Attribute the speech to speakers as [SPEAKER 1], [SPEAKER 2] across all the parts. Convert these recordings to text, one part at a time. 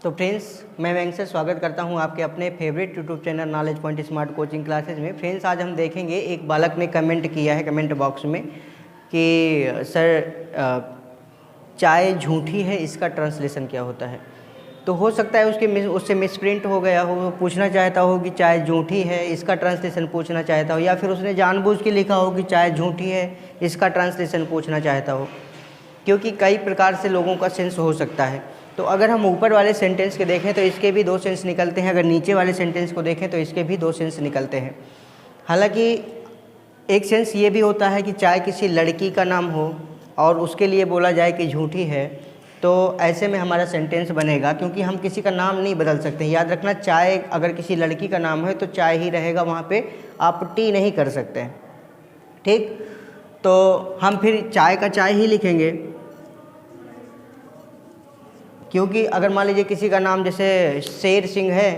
[SPEAKER 1] तो फ्रेंड्स, मैं वेंकट से स्वागत करता हूं आपके अपने favourite YouTube channel knowledge point smart coaching classes में। फ्रेंड्स, आज हम देखेंगे, एक बालक ने कमेंट किया है कमेंट बॉक्स में कि सर चाय झूठी है, इसका ट्रांसलेशन क्या होता है। तो हो सकता है उससे मिसप्रिंट हो गया हो, वो पूछना चाहता हो कि चाय झूठी है, इसका ट्रांसलेशन पूछना चाहता हो, या फिर उसने जानबूझ के लिखा हो कि चाय झूठी है, इसका ट्रांसलेशन पूछना चाहता हो, क्योंकि कई प्रकार से लोगों का सेंस हो सकता है। तो अगर हम ऊपर वाले सेंटेंस के देखें तो इसके भी दो सेंस निकलते हैं, अगर नीचे वाले सेंटेंस को देखें तो इसके भी दो सेंस निकलते हैं। हालांकि एक सेंस ये भी होता है कि चाय किसी लड़की का नाम हो और उसके लिए बोला जाए कि झूठी है, तो ऐसे में हमारा सेंटेंस बनेगा, क्योंकि हम किसी का नाम नहीं बदल सकते। याद रखना, चाय अगर किसी लड़की का नाम है तो चाय ही रहेगा, वहाँ पे आप टी नहीं कर सकते हैं। ठीक, तो हम फिर चाय का चाय ही लिखेंगे, क्योंकि अगर मान लीजिए किसी का नाम जैसे शेर सिंह है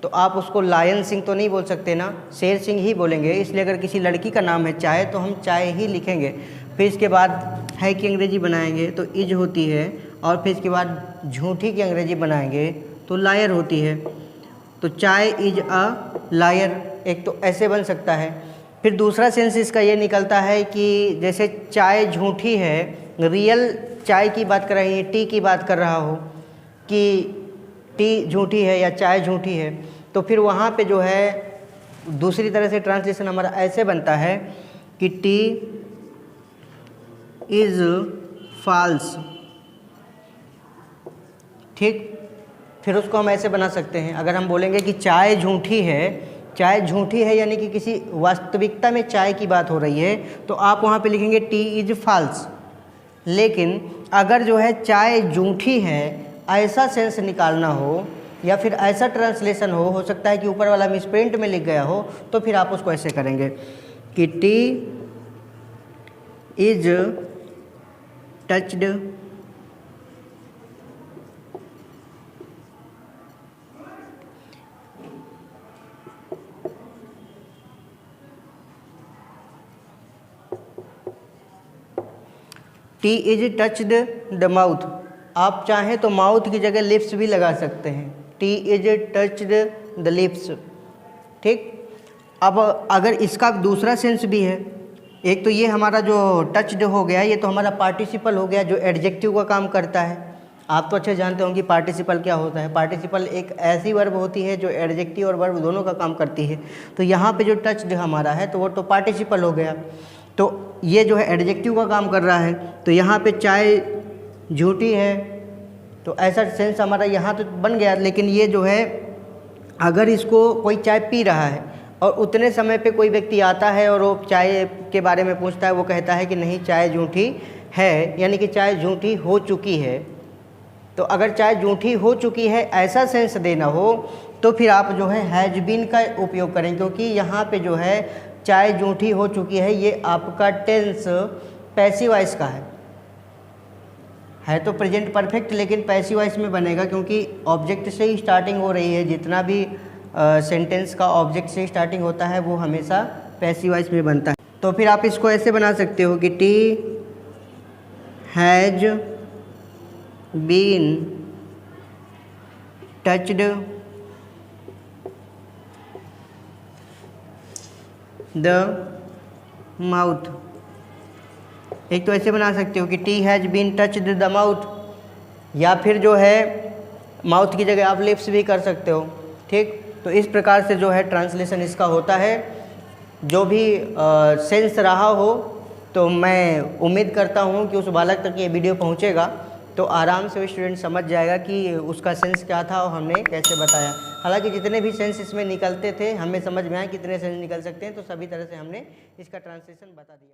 [SPEAKER 1] तो आप उसको लायन सिंह तो नहीं बोल सकते ना, शेर सिंह ही बोलेंगे। इसलिए अगर किसी लड़की का नाम है चाय तो हम चाय ही लिखेंगे। फिर इसके बाद है की अंग्रेजी बनाएंगे तो इज होती है, और फिर इसके बाद झूठी की अंग्रेजी बनाएंगे तो लायर होती है। तो चाय इज अ लायर, एक तो ऐसे बन सकता है। फिर दूसरा सेंस इसका ये निकलता है कि जैसे चाय झूठी है, रियल चाय की बात कर रही है, टी की बात कर रहा हो कि टी झूठी है या चाय झूठी है, तो फिर वहाँ पे जो है दूसरी तरह से ट्रांसलेशन हमारा ऐसे बनता है कि टी इज़ फॉल्स। ठीक, फिर उसको हम ऐसे बना सकते हैं, अगर हम बोलेंगे कि चाय झूठी है, चाय झूठी है यानी कि किसी वास्तविकता में चाय की बात हो रही है, तो आप वहाँ पे लिखेंगे टी इज़ फॉल्स। लेकिन अगर जो है चाय झूठी है ऐसा सेंस निकालना हो या फिर ऐसा ट्रांसलेशन हो सकता है कि ऊपर वाला मिसप्रिंट में लिख गया हो, तो फिर आप उसको ऐसे करेंगे कि T is touched T is touched the mouth. आप चाहें तो माउथ की जगह लिप्स भी लगा सकते हैं, T is touched the lips. ठीक, अब अगर इसका दूसरा सेंस भी है, एक तो ये हमारा जो टच्ड हो गया, ये तो हमारा पार्टिसिपल हो गया जो एडजेक्टिव का काम करता है। आप तो अच्छे जानते होंगे पार्टिसिपल क्या होता है। पार्टिसिपल एक ऐसी वर्ब होती है जो एडजेक्टिव और वर्ब दोनों का काम करती है। तो यहाँ पे जो टच्ड हमारा है तो वो तो पार्टिसिपल हो गया, तो ये जो है एडजेक्टिव का काम कर रहा है। तो यहाँ पे चाय झूठी है, तो ऐसा सेंस हमारा यहाँ तो बन गया। लेकिन ये जो है, अगर इसको कोई चाय पी रहा है और उतने समय पे कोई व्यक्ति आता है और वो चाय के बारे में पूछता है, वो कहता है कि नहीं चाय झूठी है, यानी कि चाय झूठी हो चुकी है। तो अगर चाय झूठी हो चुकी है ऐसा सेंस देना हो तो फिर आप जो है हैज बीन का उपयोग करें, क्योंकि यहाँ पे जो है चाय झूठी हो चुकी है, ये आपका टेंस पैसिव वॉइस का है तो प्रेजेंट परफेक्ट, लेकिन पैसिव वॉइस में बनेगा, क्योंकि ऑब्जेक्ट से ही स्टार्टिंग हो रही है। जितना भी सेंटेंस का ऑब्जेक्ट से स्टार्टिंग होता है वो हमेशा पैसिव वॉइस में बनता है। तो फिर आप इसको ऐसे बना सकते हो कि tea has been touched the mouth. एक तो ऐसे बना सकते हो कि tea has been touched the mouth, या फिर जो है माउथ की जगह आप लिप्स भी कर सकते हो। ठीक, तो इस प्रकार से जो है ट्रांसलेशन इसका होता है। जो भी सेंस रहा हो, तो मैं उम्मीद करता हूँ कि उस बालक तक ये वीडियो पहुँचेगा तो आराम से वो स्टूडेंट समझ जाएगा कि उसका सेंस क्या था और हमने कैसे बताया। हालांकि जितने भी सेंस इसमें निकलते थे हमें समझ में आया कितने सेंस निकल सकते हैं, तो सभी तरह से हमने इसका ट्रांसलेशन बता दिया।